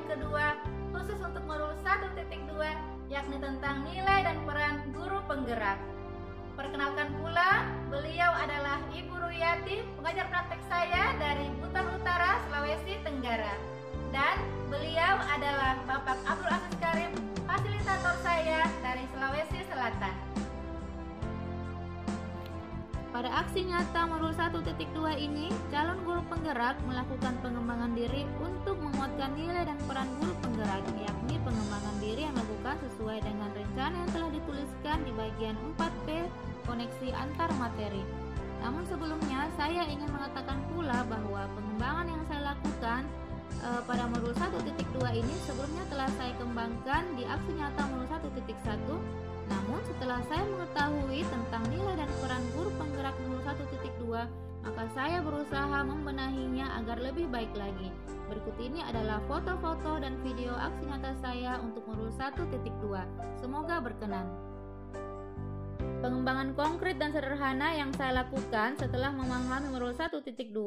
kedua khusus untuk modul 1.2, yakni tentang nilai dan peran guru penggerak. Perkenalkan pula, beliau adalah Ibu Ruyati, pengajar praktek saya dari Buton Utara, Sulawesi Tenggara. Dan beliau adalah Bapak Abdul Aziz Karim, fasilitator saya dari Sulawesi Selatan. Pada aksi nyata modul 1.2 ini, calon guru penggerak melakukan pengembangan diri untuk menguatkan nilai dan peran guru penggerak, yakni pengembangan diri yang dilakukan sesuai dengan rencana yang telah dituliskan di bagian 4P, koneksi antar materi. Namun sebelumnya, saya ingin mengatakan pula bahwa pengembangan yang saya lakukan pada modul 1.2 ini sebelumnya telah saya kembangkan di aksi nyata modul 1.1. Namun setelah saya mengetahui tentang nilai dan peran guru penggerak modul 1.2, maka saya berusaha membenahinya agar lebih baik lagi. Berikut ini adalah foto-foto dan video aksi nyata saya untuk modul 1.2. Semoga berkenan. Pengembangan konkret dan sederhana yang saya lakukan setelah memahami modul 1.2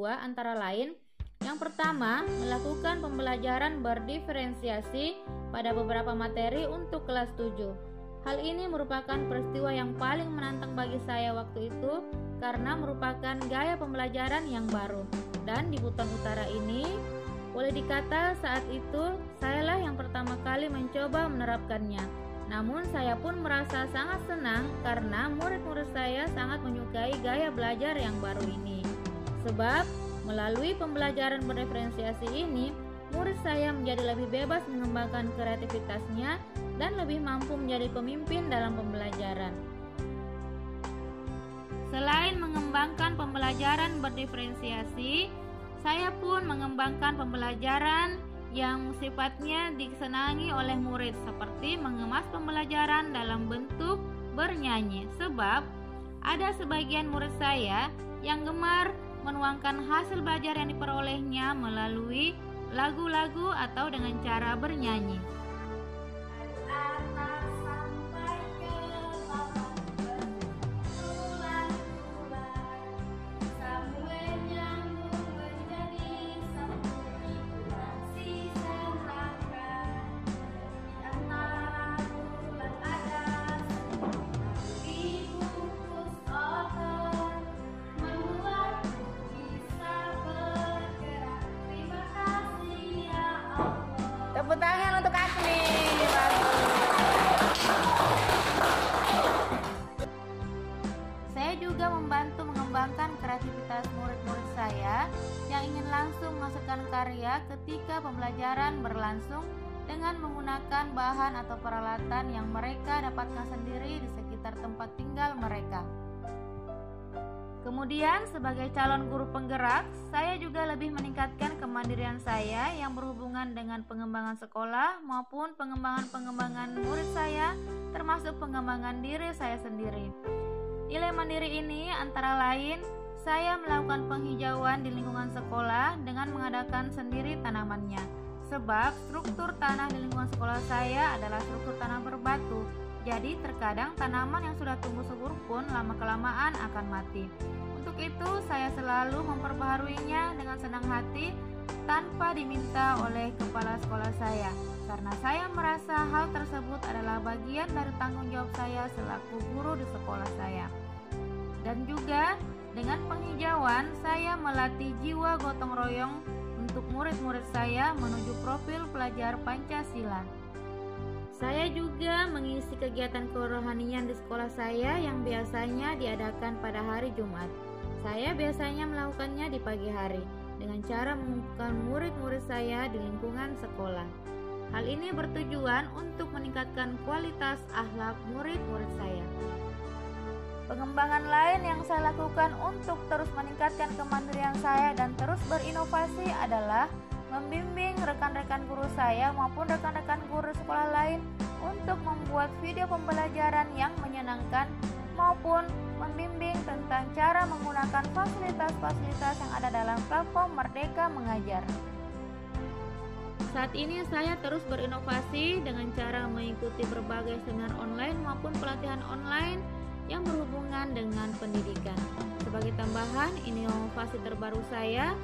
antara lain: yang pertama, melakukan pembelajaran berdiferensiasi pada beberapa materi untuk kelas 7. Hal ini merupakan peristiwa yang paling menantang bagi saya waktu itu karena merupakan gaya pembelajaran yang baru. Dan di Buton Utara ini, boleh dikata saat itu sayalah yang pertama kali mencoba menerapkannya. Namun saya pun merasa sangat senang karena murid-murid saya sangat menyukai gaya belajar yang baru ini. Sebab melalui pembelajaran berdiferensiasi ini, murid saya menjadi lebih bebas mengembangkan kreativitasnya dan lebih mampu menjadi pemimpin dalam pembelajaran. Selain mengembangkan pembelajaran berdiferensiasi, saya pun mengembangkan pembelajaran yang sifatnya disenangi oleh murid, seperti mengemas pembelajaran dalam bentuk bernyanyi. Sebab ada sebagian murid saya yang gemar menuangkan hasil belajar yang diperolehnya melalui lagu-lagu atau dengan cara bernyanyi. Tepuk tangan untuk Asmi. Saya juga membantu mengembangkan kreativitas murid-murid saya yang ingin langsung menghasilkan karya ketika pembelajaran berlangsung dengan menggunakan bahan atau peralatan yang mereka dapatkan sendiri di sekitar tempat tinggal mereka. Kemudian sebagai calon guru penggerak, saya juga lebih meningkatkan kemandirian saya yang berhubungan dengan pengembangan sekolah maupun pengembangan murid saya, termasuk pengembangan diri saya sendiri. Nilai mandiri ini antara lain, saya melakukan penghijauan di lingkungan sekolah dengan mengadakan sendiri tanamannya. Sebab struktur tanah di lingkungan sekolah saya adalah struktur tanah berbatu. Jadi terkadang tanaman yang sudah tumbuh subur pun lama-kelamaan akan mati. Untuk itu saya selalu memperbaharuinya dengan senang hati tanpa diminta oleh kepala sekolah saya, karena saya merasa hal tersebut adalah bagian dari tanggung jawab saya selaku guru di sekolah saya. Dan juga dengan penghijauan saya melatih jiwa gotong royong untuk murid-murid saya menuju profil pelajar Pancasila. Saya juga mengisi kegiatan kerohanian di sekolah saya yang biasanya diadakan pada hari Jumat. Saya biasanya melakukannya di pagi hari dengan cara mengumpulkan murid-murid saya di lingkungan sekolah. Hal ini bertujuan untuk meningkatkan kualitas akhlak murid-murid saya. Pengembangan lain yang saya lakukan untuk terus meningkatkan kemandirian saya dan terus berinovasi adalah membimbing rekan-rekan guru saya maupun rekan-rekan guru sekolah lain untuk membuat video pembelajaran yang menyenangkan maupun membimbing tentang cara menggunakan fasilitas-fasilitas yang ada dalam platform Merdeka Mengajar. Saat ini saya terus berinovasi dengan cara mengikuti berbagai seminar online maupun pelatihan online yang berhubungan dengan pendidikan. Sebagai tambahan, inovasi terbaru saya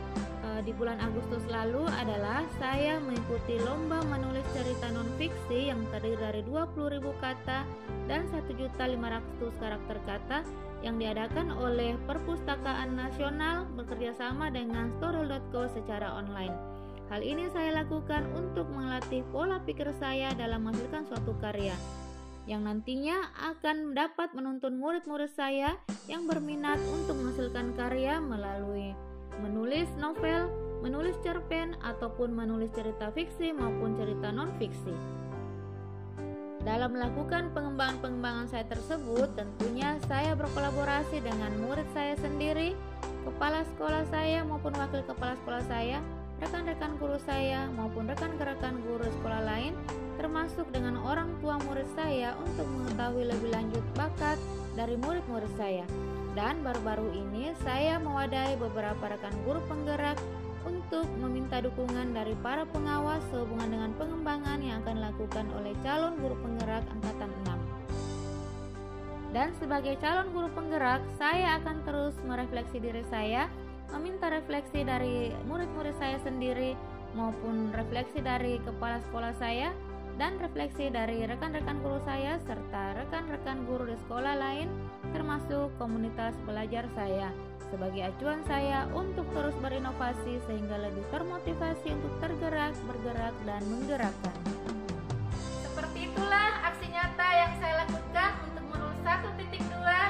di bulan Agustus lalu adalah saya mengikuti lomba menulis cerita non-fiksi yang terdiri dari 20.000 kata dan 1.500 karakter kata yang diadakan oleh Perpustakaan Nasional bekerjasama dengan Storyl.co secara online. Hal ini saya lakukan untuk melatih pola pikir saya dalam menghasilkan suatu karya yang nantinya akan dapat menuntun murid-murid saya yang berminat untuk menghasilkan karya melalui menulis novel, menulis cerpen, ataupun menulis cerita fiksi maupun cerita non-fiksi. Dalam melakukan pengembangan saya tersebut, tentunya saya berkolaborasi dengan murid saya sendiri, kepala sekolah saya maupun wakil kepala sekolah saya, rekan-rekan guru saya maupun rekan-rekan guru sekolah lain, termasuk dengan orang tua murid saya untuk mengetahui lebih lanjut bakat dari murid-murid saya. Dan baru-baru ini saya mewadahi beberapa rekan guru penggerak untuk meminta dukungan dari para pengawas sehubungan dengan pengembangan yang akan dilakukan oleh calon guru penggerak angkatan 6. Dan sebagai calon guru penggerak, saya akan terus merefleksi diri saya, meminta refleksi dari murid-murid saya sendiri maupun refleksi dari kepala sekolah saya dan refleksi dari rekan-rekan guru saya serta rekan-rekan guru di sekolah lain termasuk komunitas belajar saya sebagai acuan saya untuk terus berinovasi sehingga lebih termotivasi untuk tergerak, bergerak, dan menggerakkan. Seperti itulah aksi nyata yang saya lakukan untuk menulis 1.2